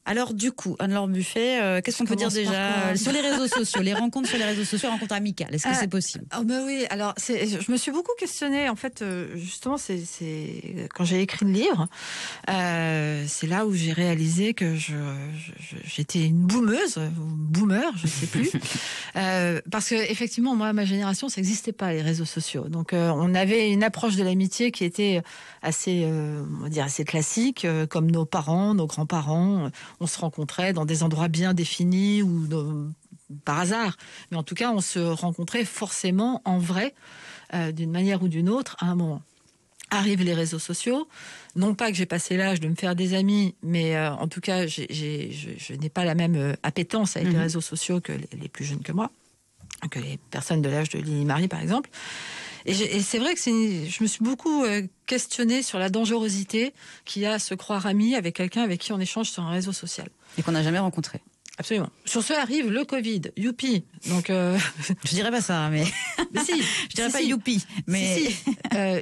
Alors du coup, Anne-Laure Buffet, qu'est-ce qu'on peut dire déjà sur les réseaux sociaux, les rencontres sur les réseaux sociaux, rencontres amicales, est-ce que c'est possible? Oui, alors je me suis beaucoup questionnée, en fait, justement, c'est quand j'ai écrit le livre, c'est là où j'ai réalisé que j'étais une boomeuse, boomer, je sais plus, parce que effectivement, moi, ma génération, ça n'existait pas les réseaux sociaux, donc on avait une approche de l'amitié qui était assez, on va dire, assez classique, comme nos parents, nos grands-parents. On se rencontrait dans des endroits bien définis ou par hasard. Mais en tout cas, on se rencontrait forcément en vrai, d'une manière ou d'une autre, à un moment. Arrivent les réseaux sociaux. Non pas que j'ai passé l'âge de me faire des amis, mais en tout cas, je n'ai pas la même appétence avec les réseaux sociaux que les plus jeunes que moi, que les personnes de l'âge de Lily Marie, par exemple. Et c'est vrai que je me suis beaucoup questionnée sur la dangerosité qu'il y a à se croire ami avec quelqu'un avec qui on échange sur un réseau social. Et qu'on n'a jamais rencontré. Absolument. Sur ce arrive le Covid, youpi. Donc, je dirais pas ça, mais si, je dirais pas youpi, mais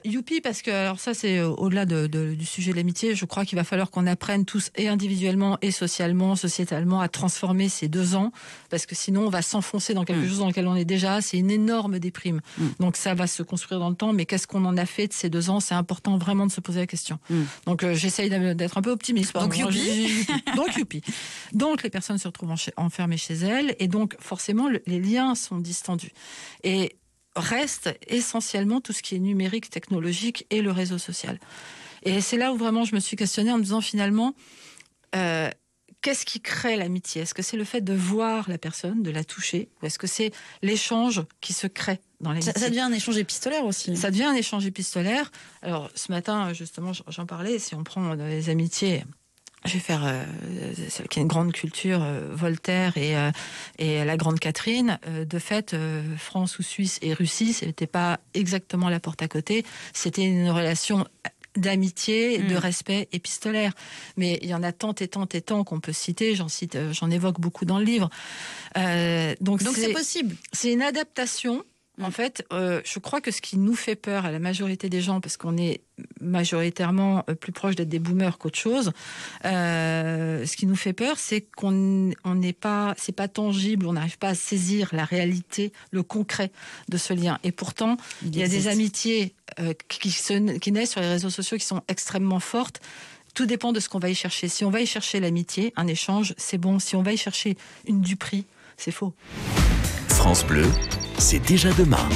youpi parce que alors ça c'est au-delà du sujet de l'amitié. Je crois qu'il va falloir qu'on apprenne tous et individuellement et socialement, sociétalement à transformer ces 2 ans parce que sinon on va s'enfoncer dans quelque chose dans lequel on est déjà. C'est une énorme déprime. Donc ça va se construire dans le temps. Mais qu'est-ce qu'on en a fait de ces 2 ans? C'est important vraiment de se poser la question. Donc j'essaye d'être un peu optimiste. Donc youpi. Donc youpi. Donc les personnes se retrouvent enfermées chez elles et donc forcément les liens sont distendus et reste essentiellement tout ce qui est numérique, technologique et le réseau social. Et c'est là où vraiment je me suis questionnée en me disant finalement qu'est-ce qui crée l'amitié? Est-ce que c'est le fait de voir la personne, de la toucher, ou est-ce que c'est l'échange qui se crée dans l'amitié? Ça devient un échange épistolaire aussi. Ça devient un échange épistolaire. Alors ce matin justement j'en parlais, si on prend les amitiés, je vais faire celle qui a une grande culture, Voltaire et la grande Catherine. De fait, France ou Suisse et Russie, c'était pas exactement la porte à côté. C'était une relation d'amitié, de respect épistolaire. Mais il y en a tant et tant et tant qu'on peut citer. J'en évoque beaucoup dans le livre. Donc c'est possible. C'est une adaptation. En fait, je crois que ce qui nous fait peur à la majorité des gens, parce qu'on est majoritairement plus proche d'être des boomers qu'autre chose, ce qui nous fait peur, c'est qu'on n'est pas, c'est pas tangible, on n'arrive pas à saisir la réalité, le concret de ce lien. Et pourtant, il y a des amitiés qui naissent sur les réseaux sociaux qui sont extrêmement fortes. Tout dépend de ce qu'on va y chercher. Si on va y chercher l'amitié, un échange, c'est bon. Si on va y chercher une duperie, c'est faux. France Bleu, c'est déjà demain.